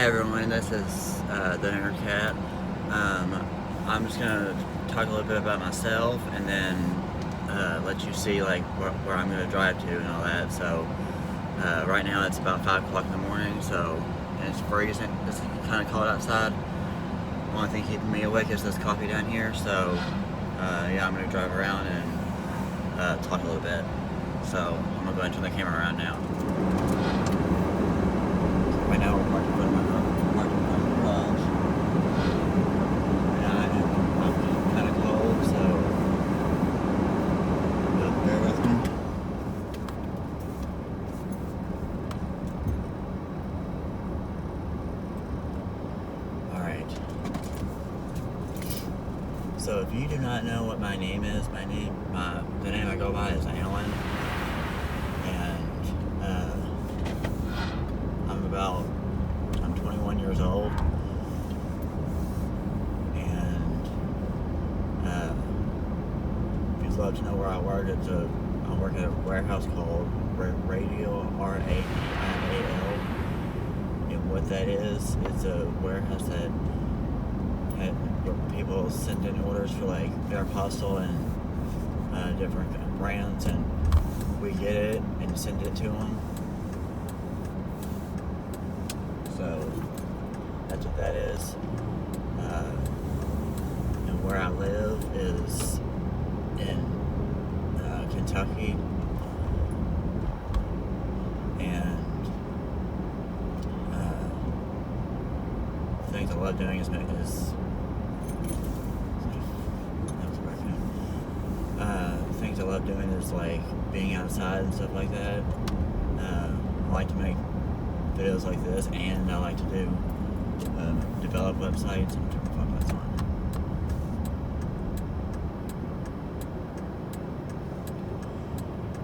everyone, this is the Nerd Cat. I'm just gonna talk a little bit about myself and then let you see like where I'm gonna drive to and all that. So right now it's about 5 o'clock in the morning, so and it's freezing. It's kind of cold outside. The only thing keeping me awake is this coffee down here. So yeah, I'm gonna drive around and talk a little bit. So I'm gonna go ahead and turn the camera around now. Right now we're parked in front of my garage. And I'm kind of cold, so bear with me. Alright. So if you do not know what my name is, the name I go by is Alan. I'm 21 years old, and if you'd love to know where I work, I work at a warehouse called Radial, R-A-D-I-A-L, and what that is, it's a warehouse where people send in orders for like Aeropostale and different brands, and we get it and send it to them. So that's what that is. And where I live is in Kentucky. And things I love doing things I love doing is like being outside and stuff like that. I like to make videos like this, and I like to do develop websites. I'm turning the phone lights on.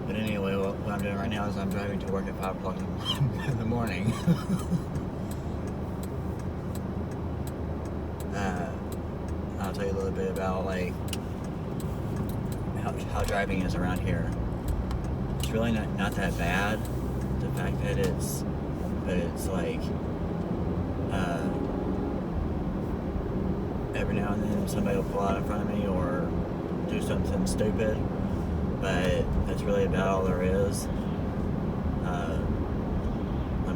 But anyway, what I'm doing right now is I'm driving to work at 5 o'clock in the morning. I'll tell you a little bit about like how driving is around here. It's really not that bad. The fact that it's like every now and then somebody will pull out in front of me or do something stupid, but that's really about all there is. Let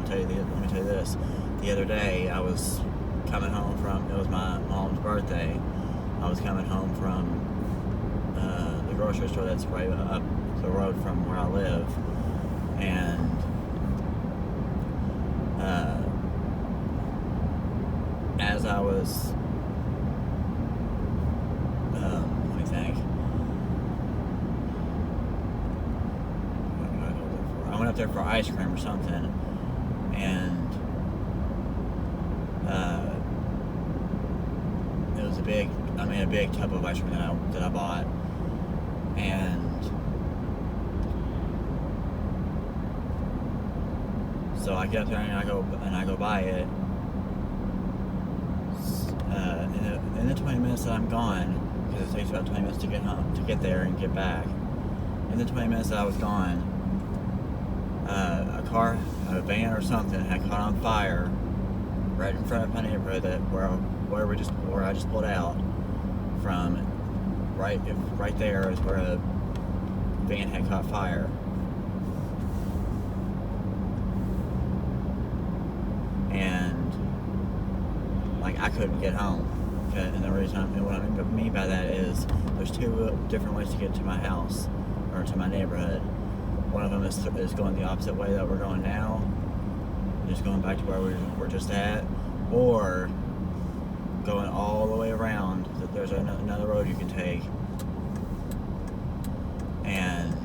me tell you this. The other day I was coming home from, it was my mom's birthday. I was coming home from the grocery store that's right up the road from where I live, and as I was, let me think. What did I go there for? I went up there for ice cream or something, and it was a big tub of ice cream that I bought, and so I get up there and I go buy it. In the 20 minutes that I'm gone, because it takes about 20 minutes to get home, to get there and get back. In the 20 minutes that I was gone, a van or something had caught on fire right in front of my neighborhood where I just pulled out from. Right there is where a van had caught fire. And like I couldn't get home. And the reason what I mean by that is there's two different ways to get to my house or to my neighborhood. One of them is going the opposite way that we're going now, just going back to where we're just at, or going all the way around. There's another road you can take, and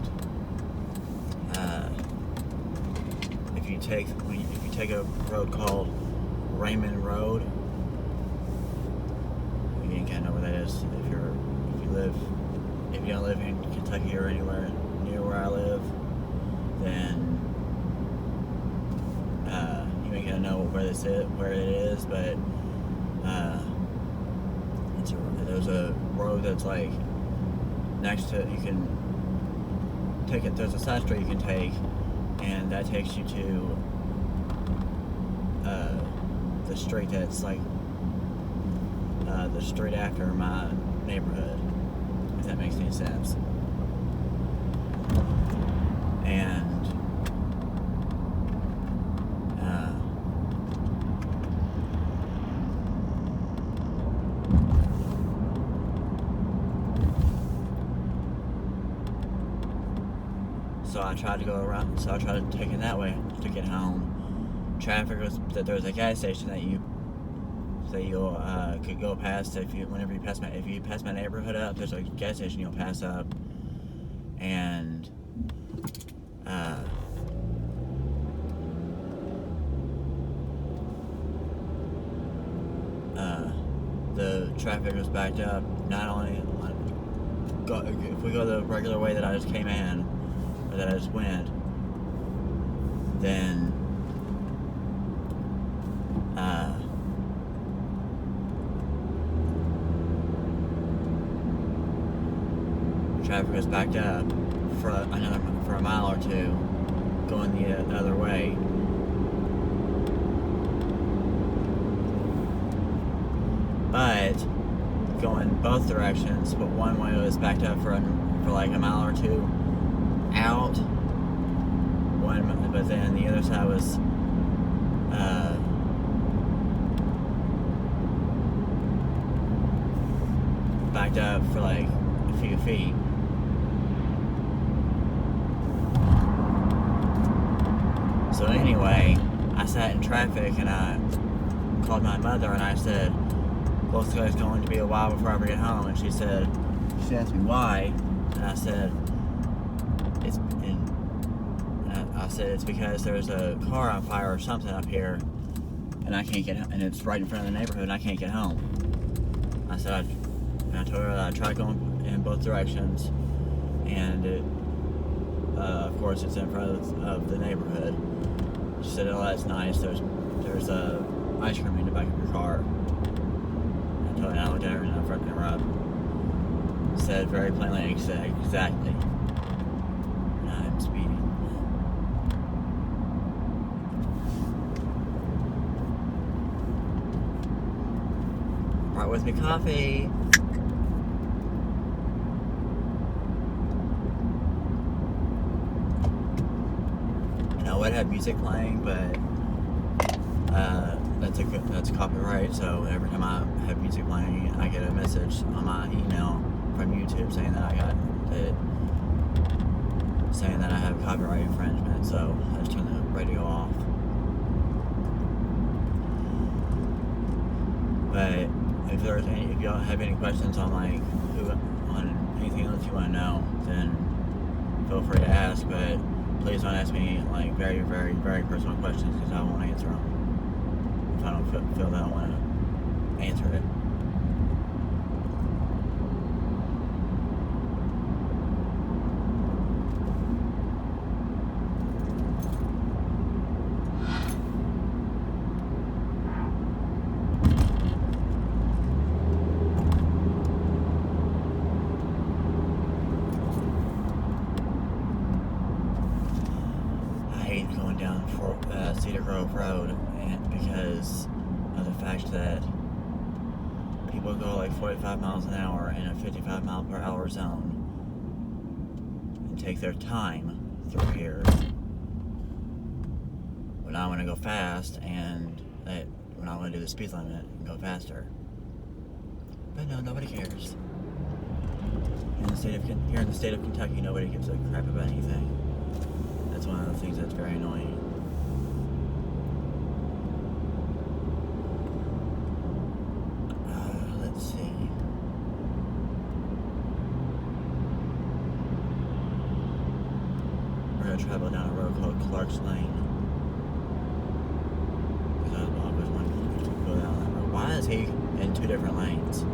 if you take a road called Raymond Road, you kind of know where that is. If you don't live in Kentucky or anywhere near where I live, then you may kind of know where it is. But there's a road that's like next to, you can take it. There's a side street you can take, and that takes you to the the street that's like the street after my neighborhood, if that makes any sense. And so I tried to go around. So I tried to take it that way to get home. Traffic was that there was a gas station that you could go past if you pass my neighborhood up. There's a gas station you'll pass up, and the traffic was backed up. Not only if we go the regular way that I just came in, or that I just went, then traffic was backed up for a mile or two going the other way. But going both directions, but one way was backed up for like a mile or two out. But then the other side was backed up for like a few feet. So anyway, I sat in traffic and I called my mother and I said, looks like it's going to be a while before I ever get home. And she asked me why, and I said, it's because there's a car on fire or something up here, and I can't get, and it's right in front of the neighborhood, and I can't get home. I told her that I tried going in both directions, and of course it's in front of the neighborhood. She said, oh, that's nice. There's ice cream in the back of your car. I looked at her and I fucked her up. Said very plainly, exactly. And I'm speeding. Brought with me coffee. And I would have music playing, but that's copyright, so every time I have music playing, I get a message on my email from YouTube saying that I have copyright infringement, so I just turn the radio off. But if y'all have any questions on on anything else you want to know, then feel free to ask, but please don't ask me like very, very, very personal questions, because I won't answer them if I don't feel that I want to answer it. Going down Cedar Grove Road, and because of the fact that people go like 45 miles an hour in a 55 mile per hour zone and take their time through here when I want to go fast, and when I want to do the speed limit and go faster. But no, nobody cares. Here in the state of Kentucky, nobody gives a crap about anything. That's one of the things that's very annoying. Let's see. We're going to travel down a road called Clark's Lane. Because I always wanted to go down that road. Why is he in two different lanes?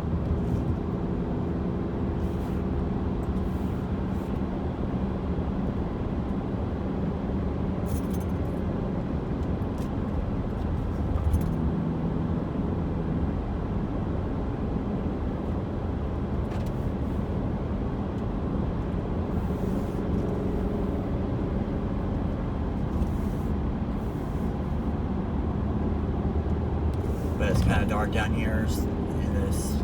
but it's kind of dark down here in this.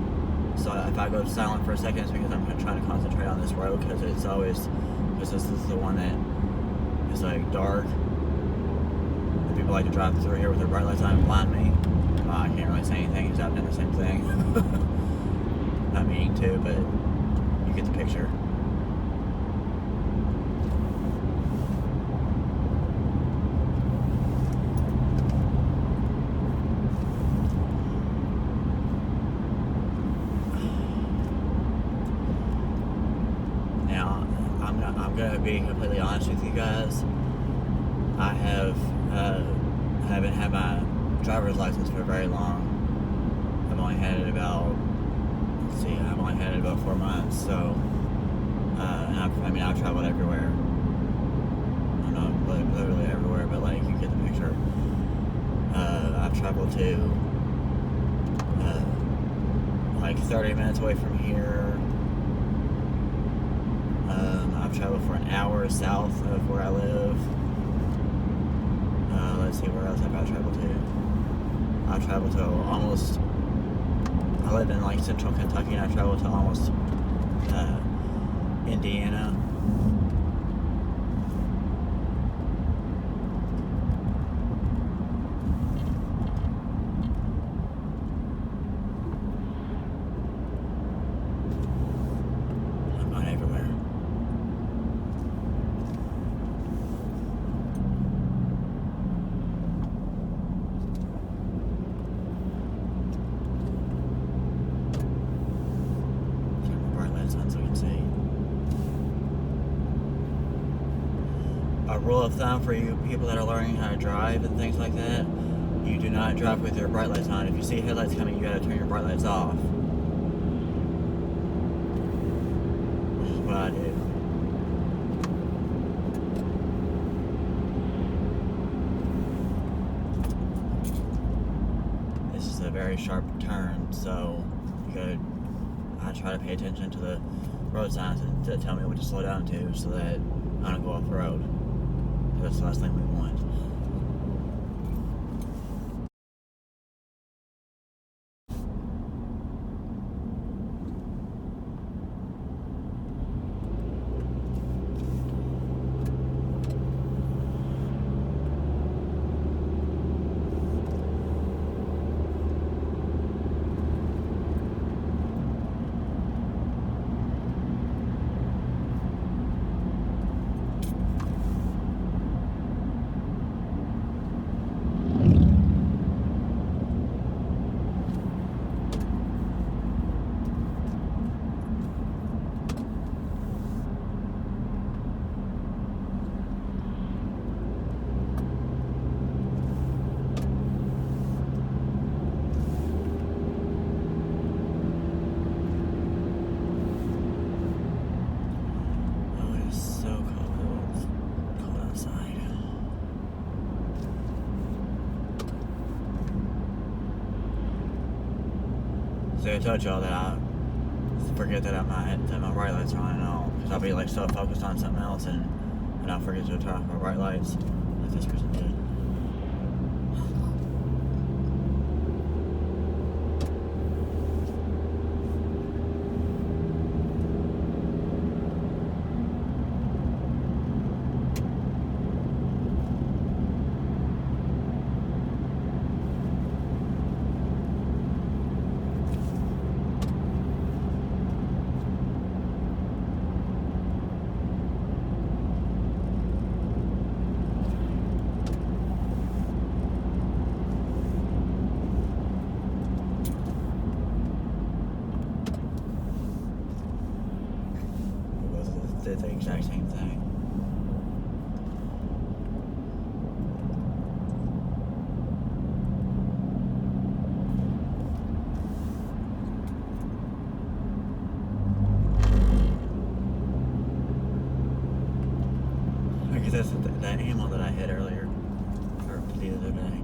So if I go silent for a second, it's because I'm trying to concentrate on this road because this is the one that is like dark. And people like to drive through here with their bright lights on and blind me. Well, I can't really say anything because I've done the same thing. Not meaning to, but you get the picture. I'm gonna be completely honest with you guys. I haven't had my driver's license for very long. I've only had it about 4 months. So, and I've traveled everywhere. I'm not literally everywhere, but like you get the picture. I've traveled to like 30 minutes away from here. I've traveled for an hour south of where I live. Let's see, where else have I traveled to? I've traveled to almost, I live in like central Kentucky, and I've traveled to almost Indiana. I'm not everywhere. So you can see. A rule of thumb for you people that are learning how to drive and things like that: you do not drive with your bright lights on. If you see headlights coming, you gotta turn your bright lights off. Which is what I do. This is a very sharp turn, so I try to pay attention to the road signs to tell me what to slow down to so that I don't go off the road. That's the last thing we want. I told y'all that I forget that my bright lights are on and all, because I'll be like so focused on something else and I'll forget to turn off my bright lights like this person did. Did the exact same thing. Because that's that animal that I hit earlier, or the other day.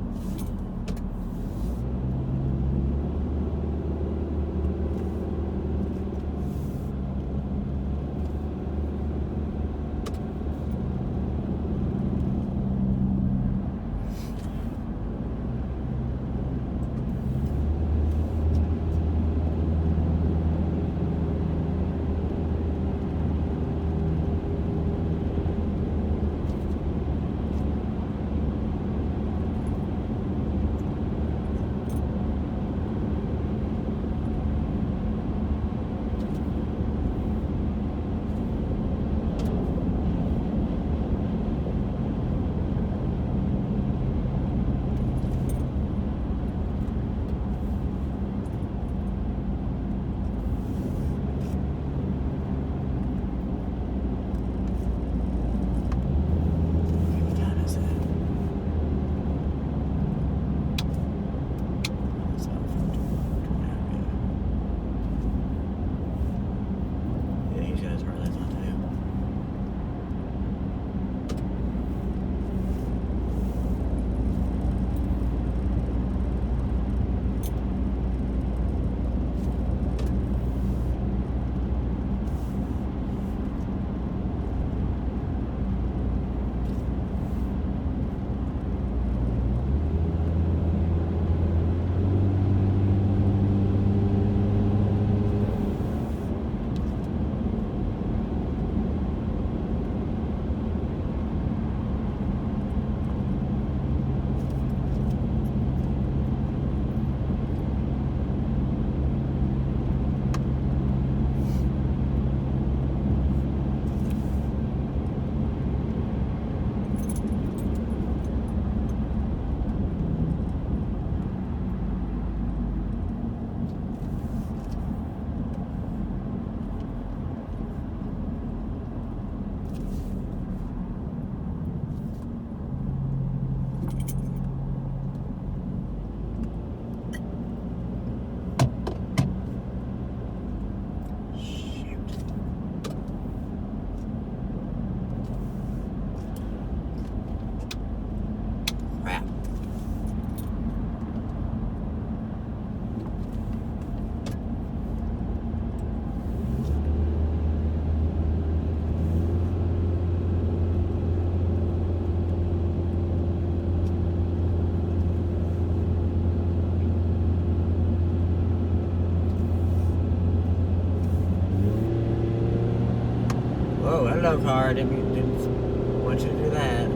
go, car. Didn't want you to do that.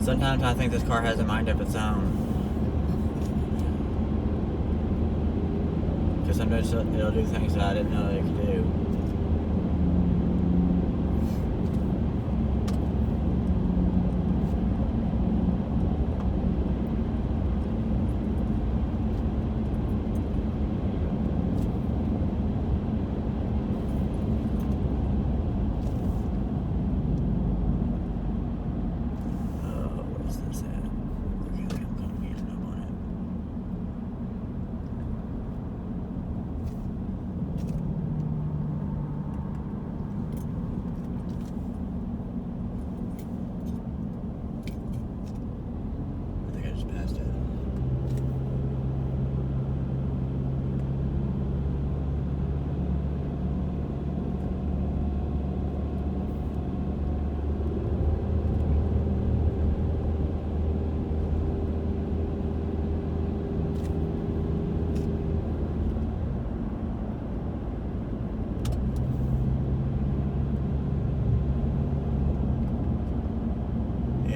Sometimes I think this car has a mind of its own. Because sometimes it'll do things that I didn't know it could do.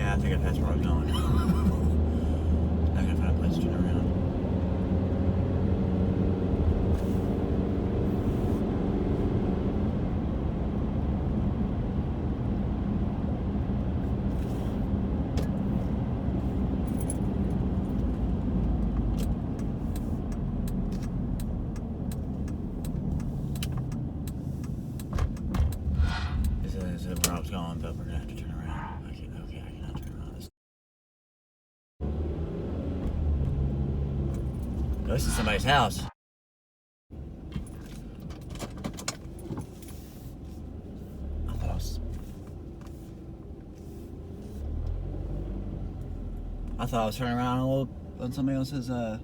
I think I passed where I was going. I gotta find a place to turn around. This is where I was going, but we're gonna have to turn around. Okay, I cannot turn around. This is somebody's house. I thought I was turning around on somebody else's on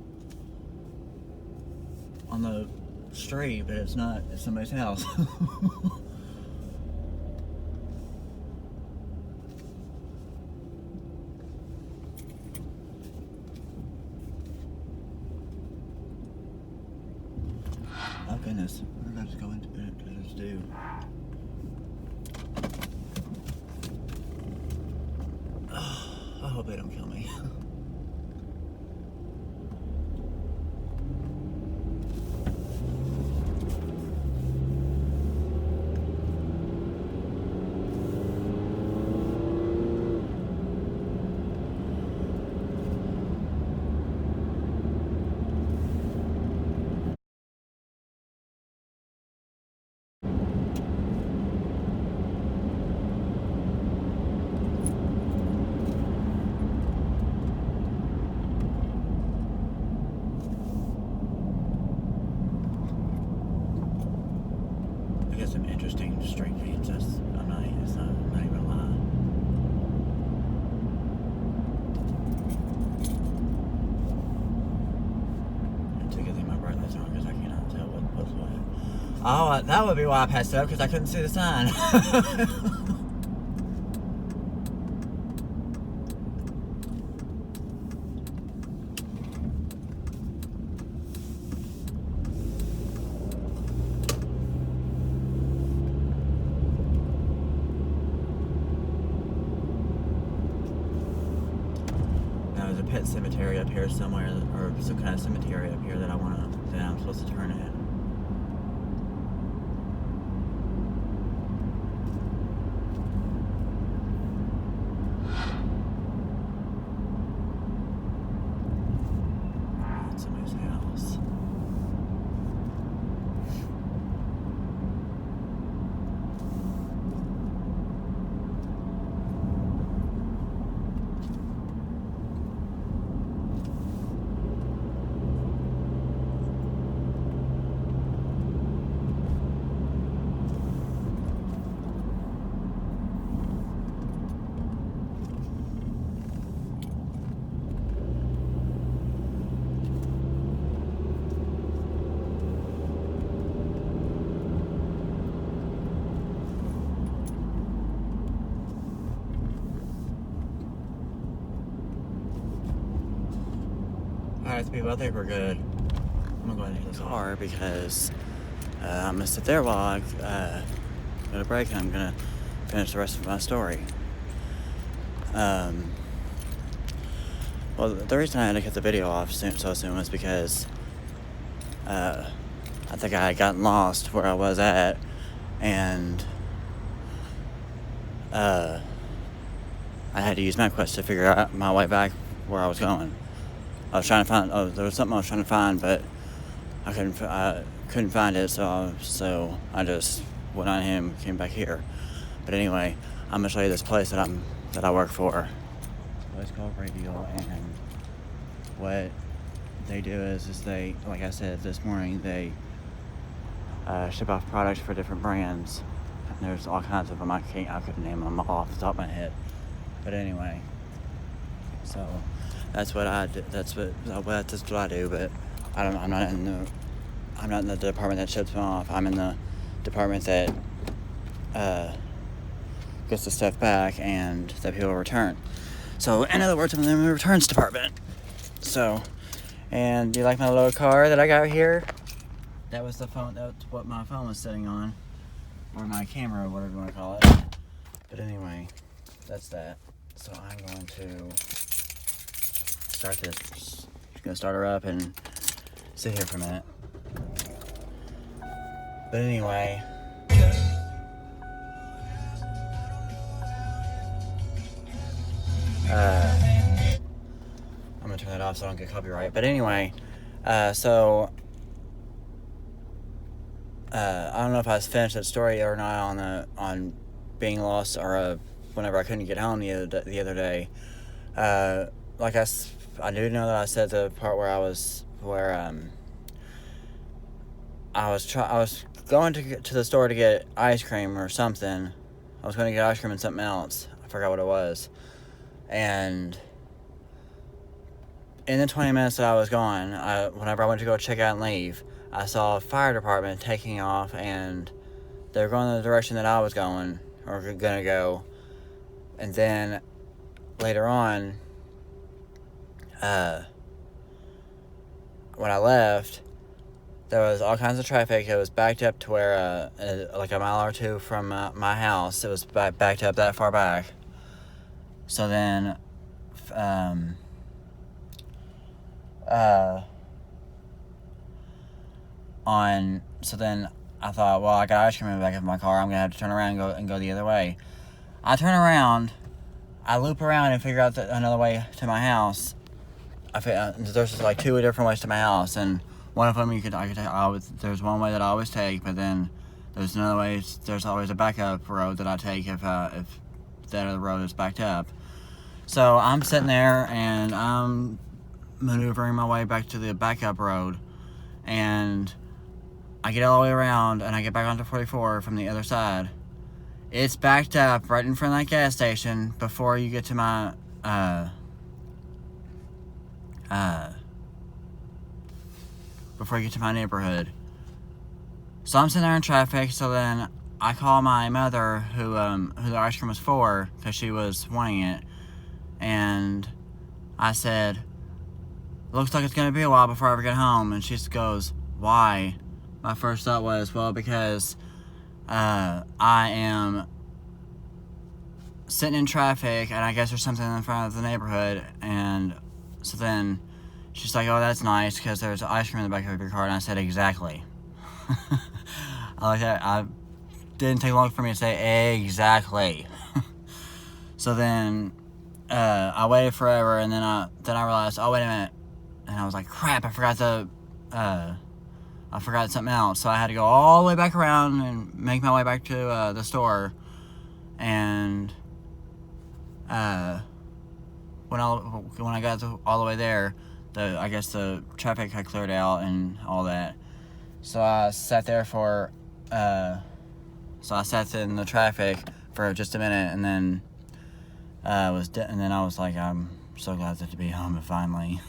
the street, but it's not. It's somebody's house. Oh goodness, we're about to go into this do. Oh, I hope they don't kill me. Some interesting street names. I'm not even gonna lie. It's a good thing my bright lights on because I cannot tell what's what. Oh, that would be why I passed up, because I couldn't see the sign. There's a pet cemetery up here somewhere, or some kind of cemetery up here that I'm supposed to turn at. That's somebody's house. Alright, people, I think we're good. I'm gonna go ahead and hit this car because I'm gonna sit there while I go to break, and I'm gonna finish the rest of my story. Well, the reason I had to cut the video off so soon was because I think I had gotten lost where I was at, and I had to use MapQuest to figure out my way back where I was going. I was trying to find, there was something I was trying to find, but I couldn't find it, so I just went on him, came back here. But anyway, I'm gonna show you this place that I work for. It's called Radio, and what they do is they, like I said this morning, they ship off products for different brands. And there's all kinds of them. I couldn't name them all off the top of my head. But anyway, so that's what I do. That's what I do. But I'm not in the department that ships them off. I'm in the department that gets the stuff back and that people return. So in other words, I'm in the returns department. So, and do you like my little car that I got here? That was the phone. That's what my phone was sitting on, or my camera, or whatever you want to call it. But anyway, that's that. So I'm going to start this. Just gonna start her up and sit here for a minute. But anyway. I'm gonna turn that off so I don't get copyright. But anyway, I don't know if I finished that story or not on being lost, or whenever I couldn't get home the other day. I do know that I said the part where I was going to the store to get ice cream or something. I was going to get ice cream and something else. I forgot what it was. And in the 20 minutes that I was gone, whenever I went to go check out and leave, I saw a fire department taking off, and they were going in the direction that I was going, or gonna go. And then later on, when I left, there was all kinds of traffic. It was backed up to where, like a mile or two from my house, it was backed up that far back. So then, so then I thought, well, I got ice cream in the back of my car. I'm gonna have to turn around and go the other way. I turn around, I loop around and figure out another way to my house. There's like two different ways to my house, and one of them there's one way that I always take, but then there's another way. There's always a backup road that I take if that other road is backed up. So I'm sitting there and I'm maneuvering my way back to the backup road, and I get all the way around and I get back onto 44 from the other side. It's backed up right in front of that gas station before you get to my neighborhood. So I'm sitting there in traffic. So then I call my mother, who the ice cream was for, because she was wanting it, and I said, looks like it's gonna be a while before I ever get home. And she goes, why? My first thought was, well, because I am sitting in traffic, and I guess there's something in front of the neighborhood. And so then she's like, oh, that's nice, because there's ice cream in the back of your car. And I said, exactly. I like that. I didn't take long for me to say exactly. So then I waited forever, and then I realized, oh, wait a minute. And I was like, crap, I forgot something else. So I had to go all the way back around and make my way back to the store. And when I got all the way there, I guess the traffic had cleared out and all that. So I sat there I sat in the traffic for just a minute, and then I was like, I'm so glad to be home finally.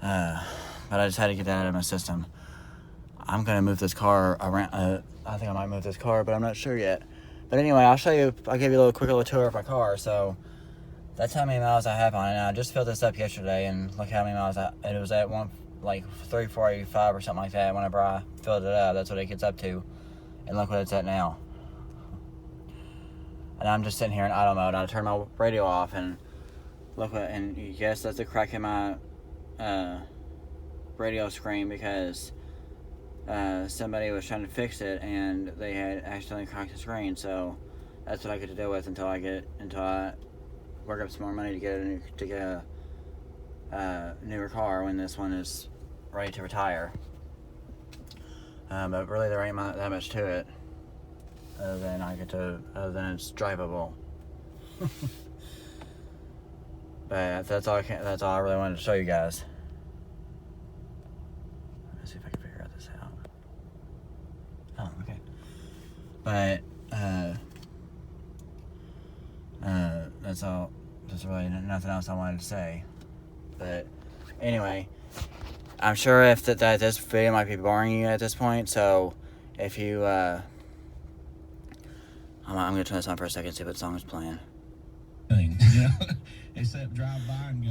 But I just had to get that out of my system. I'm gonna move this car around. I think I might move this car, but I'm not sure yet. But anyway, I'll give you a quick little tour of my car. So that's how many miles I have on it. And I just filled this up yesterday, and look how many miles it was at like 345 or something like that. Whenever I filled it up, that's what it gets up to. And look what it's at now. And I'm just sitting here in auto mode. I turn my radio off and look what, and yes, that's a crack in my radio screen because somebody was trying to fix it and they had accidentally cracked the screen. So that's what I get to deal with until I work up some more money to get a newer car when this one is ready to retire. But really, there ain't that much to it, other than it's drivable. But that's all I really wanted to show you guys. Let's see if I can figure this out. Oh, okay. But that's all. There's really nothing else I wanted to say. But anyway, I'm sure that this video might be boring you at this point. So if you, I'm gonna turn this on for a second, see what song is playing.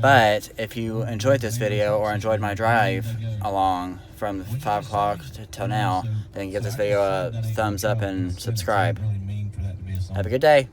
But if you enjoyed this video or enjoyed my drive along from 5 o'clock till now, then give this video a thumbs up and subscribe. Have a good day.